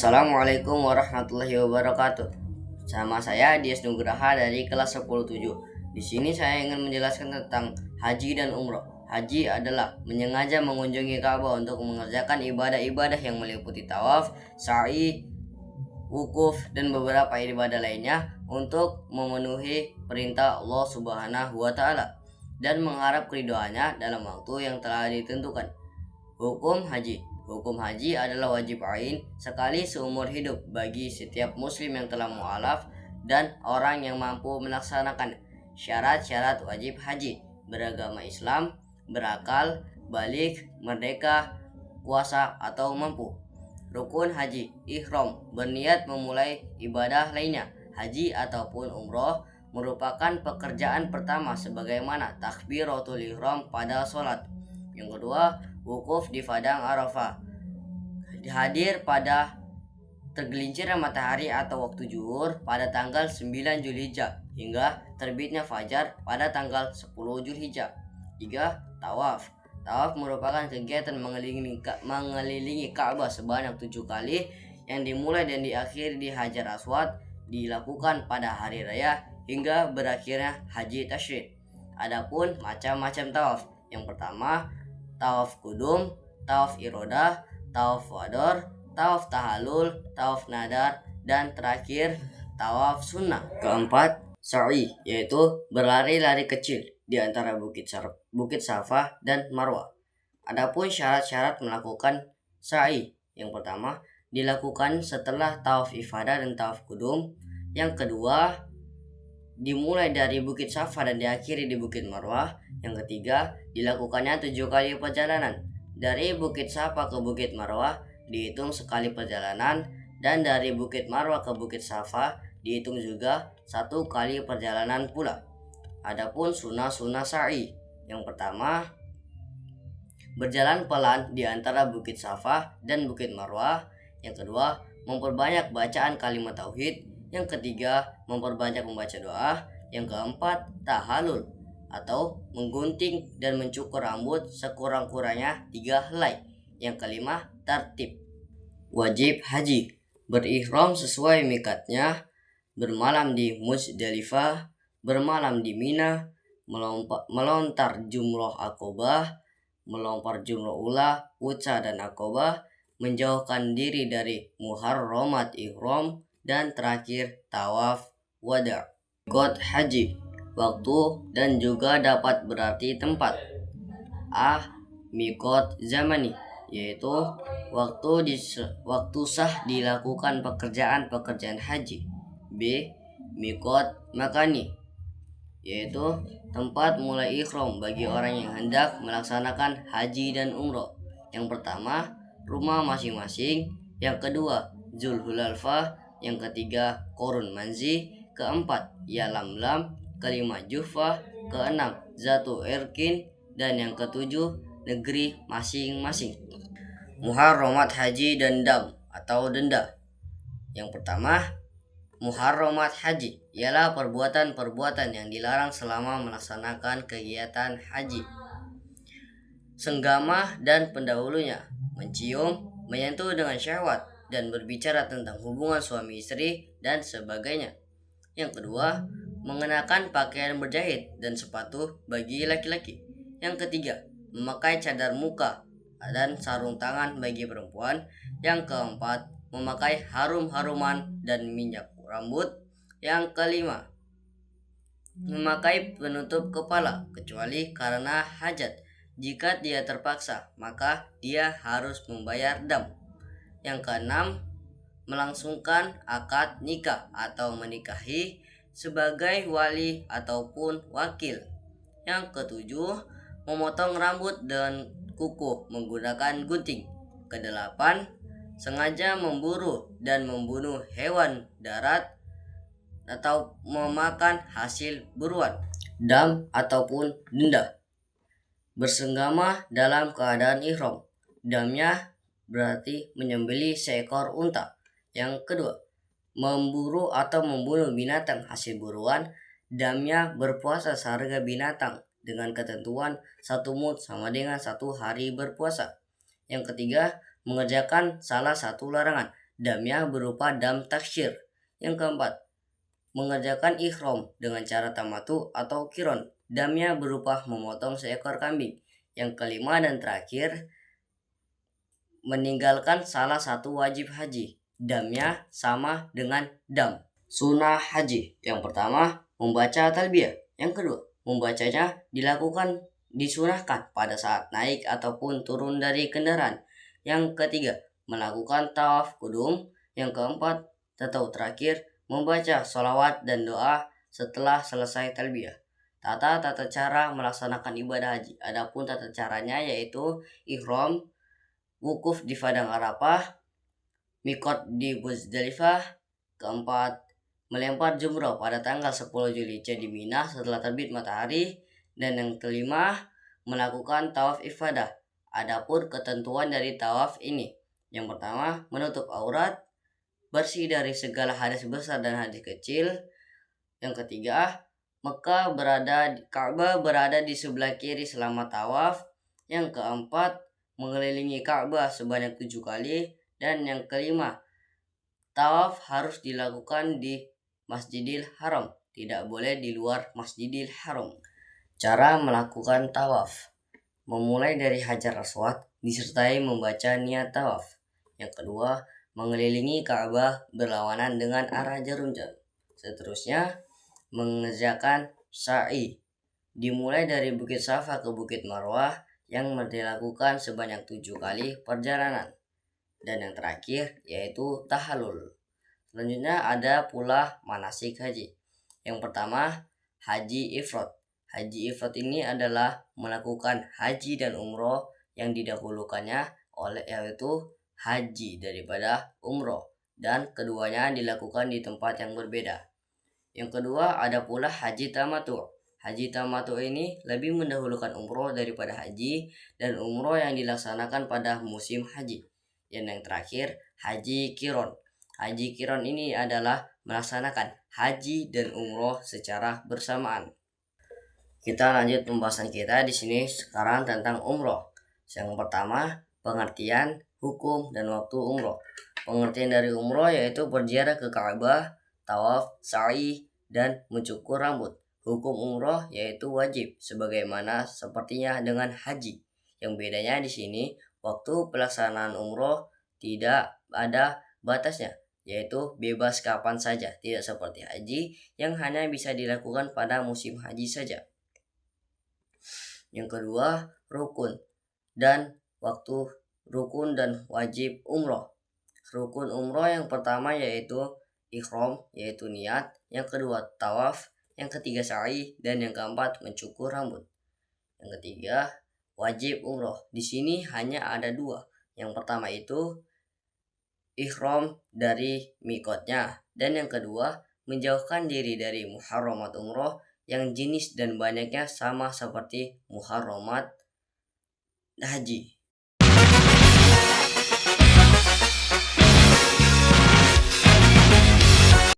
Assalamualaikum warahmatullahi wabarakatuh. Sama saya Dias Nugraha dari kelas 10-7. Di sini saya ingin menjelaskan tentang haji dan umroh. Haji adalah menyengaja mengunjungi Ka'bah untuk mengerjakan ibadah-ibadah yang meliputi tawaf, sa'i, wukuf, dan beberapa ibadah lainnya untuk memenuhi perintah Allah Subhanahu wa Ta'ala dan mengharap keridhaannya dalam waktu yang telah ditentukan. Hukum haji. Hukum haji adalah wajib ain sekali seumur hidup bagi setiap muslim yang telah mu'alaf dan orang yang mampu melaksanakan. Syarat-syarat wajib haji: beragama Islam, berakal, balik, merdeka, kuasa atau mampu. Rukun haji: ihram, berniat memulai ibadah lainnya. Haji ataupun umroh merupakan pekerjaan pertama sebagaimana takbiratul ihram pada sholat. Yang kedua, wukuf di padang Arafah, hadir pada tergelincirnya matahari atau waktu zuhur pada tanggal 9 Zulhijjah hingga terbitnya fajar pada tanggal 10 Zulhijjah. 3. Tawaf. Tawaf merupakan kegiatan mengelilingi Ka'bah sebanyak 7 kali yang dimulai dan diakhiri di Hajar Aswad, dilakukan pada hari raya hingga berakhirnya Haji Tasyrik. Adapun macam-macam tawaf. Yang pertama, tawaf kudum, tawaf irodah, tawaf wador, tawaf tahalul, tawaf nadar, dan terakhir tawaf sunnah. Keempat, sa'i, yaitu berlari-lari kecil di antara Bukit Safa dan Marwah. Adapun syarat-syarat melakukan sa'i: yang pertama, dilakukan setelah tawaf ifadah dan tawaf kudum. Yang kedua, dimulai dari Bukit Safa dan diakhiri di Bukit Marwah. Yang ketiga, dilakukannya 7 kali perjalanan. Dari Bukit Safa ke Bukit Marwah dihitung sekali perjalanan, dan dari Bukit Marwah ke Bukit Safa dihitung juga 1 kali perjalanan pula. Adapun sunnah-sunnah sa'i: yang pertama, berjalan pelan di antara Bukit Safa dan Bukit Marwah. Yang kedua, memperbanyak bacaan kalimat tauhid. Yang ketiga, memperbanyak membaca doa. Yang keempat, tahalul atau menggunting dan mencukur rambut sekurang-kurangnya 3 helai. Yang kelima, tartib. Wajib haji: berihram sesuai mikatnya, bermalam di Muzdalifah, bermalam di Mina, melontar jumroh Aqobah, melontar jumroh ula, Wuca dan Aqobah, menjauhkan diri dari muharramat ihram, dan terakhir tawaf wada'. Mikot haji: waktu dan juga dapat berarti tempat. A. Mikot zamani, yaitu waktu sah dilakukan pekerjaan haji. B. Mikot makani, yaitu tempat mulai ihram bagi orang yang hendak melaksanakan haji dan umroh. Yang pertama, rumah masing-masing. Yang kedua, Zulhulalfah. Yang ketiga, Korun Manzi. Keempat, Yalamlam. Kelima, Juhfah. Keenam, Zatu Irkin. Dan yang ketujuh, negeri masing-masing. Muharramat haji dan dam atau denda. Yang pertama, muharramat haji ialah perbuatan-perbuatan yang dilarang selama melaksanakan kegiatan haji. Senggama dan pendahulunya, mencium, menyentuh dengan syahwat, dan berbicara tentang hubungan suami istri dan sebagainya. Yang kedua, mengenakan pakaian berjahit dan sepatu bagi laki-laki. Yang ketiga, memakai cadar muka dan sarung tangan bagi perempuan. Yang keempat, memakai harum-haruman dan minyak rambut. Yang kelima, memakai penutup kepala kecuali karena hajat. Jika dia terpaksa, maka dia harus membayar dam. Yang keenam, melangsungkan akad nikah atau menikahi sebagai wali ataupun wakil. Yang ketujuh, memotong rambut dan kuku menggunakan gunting. Kedelapan, sengaja memburu dan membunuh hewan darat atau memakan hasil buruan. Dam ataupun denda: bersenggama dalam keadaan ihram. Damnya berarti menyembelih seekor unta. Yang kedua, memburu atau membunuh binatang hasil buruan. Damnya berpuasa seharga binatang dengan ketentuan 1 mud sama dengan 1 hari berpuasa. Yang ketiga, mengerjakan salah satu larangan. Damnya berupa dam taksyir. Yang keempat, mengerjakan ihram dengan cara tamatu atau kiron. Damnya berupa memotong seekor kambing. Yang kelima dan terakhir, meninggalkan salah satu wajib haji. Damnya sama dengan dam sunnah haji. Yang pertama, membaca talbiyah. Yang kedua, membacanya disunahkan pada saat naik ataupun turun dari kendaraan. Yang ketiga, melakukan tawaf kudum. Yang keempat atau terakhir, membaca sholawat dan doa setelah selesai talbiyah. Tata cara melaksanakan ibadah haji. Adapun tata caranya yaitu ihram, wukuf di padang Arafah, mikot di Muzdalifah. Keempat, melempar jumroh pada tanggal 10 Juli di Mina setelah terbit matahari. Dan yang kelima, melakukan tawaf ifadah. Adapun ketentuan dari tawaf ini, yang pertama, menutup aurat, bersih dari segala hadas besar dan hadas kecil. Yang ketiga, Ka'bah berada di sebelah kiri selama tawaf. Yang keempat, mengelilingi Ka'bah sebanyak 7 kali. Dan yang kelima, tawaf harus dilakukan di Masjidil Haram, tidak boleh di luar Masjidil Haram. Cara melakukan tawaf, memulai dari Hajar Aswad disertai membaca niat tawaf. Yang kedua, mengelilingi Ka'bah berlawanan dengan arah jarum jam. Seterusnya, mengerjakan sa'i, dimulai dari Bukit Safa ke Bukit Marwah yang dilakukan sebanyak 7 kali perjalanan. Dan yang terakhir yaitu tahallul. Selanjutnya ada pula manasik haji. Yang pertama, haji ifrad. Haji ifrad ini adalah melakukan haji dan umroh yang didahulukannya yaitu haji daripada umroh, dan keduanya dilakukan di tempat yang berbeda. Yang kedua ada pula haji tamatu. Haji tamatu ini lebih mendahulukan umroh daripada haji, dan umroh yang dilaksanakan pada musim haji. Dan yang terakhir, haji kiron. Haji kiron ini adalah melaksanakan haji dan umroh secara bersamaan. Kita lanjut pembahasan kita di sini sekarang tentang umroh. Yang pertama, pengertian, hukum, dan waktu umroh. Pengertian dari umroh yaitu berziarah ke Ka'bah, tawaf, sa'i, dan mencukur rambut. Hukum umroh yaitu wajib, sebagaimana sepertinya dengan haji. Yang bedanya di sini, waktu pelaksanaan umroh tidak ada batasnya, yaitu bebas kapan saja, tidak seperti haji yang hanya bisa dilakukan pada musim haji saja. Yang kedua, rukun dan waktu rukun dan wajib umroh. Rukun umroh yang pertama yaitu ihram, yaitu niat. Yang kedua, tawaf. Yang ketiga, sa'i. Dan yang keempat, mencukur rambut. Yang ketiga, wajib umroh. Di sini hanya ada 2. Yang pertama itu ihram dari mikotnya. Dan yang kedua, menjauhkan diri dari muharramat umroh yang jenis dan banyaknya sama seperti muharramat haji.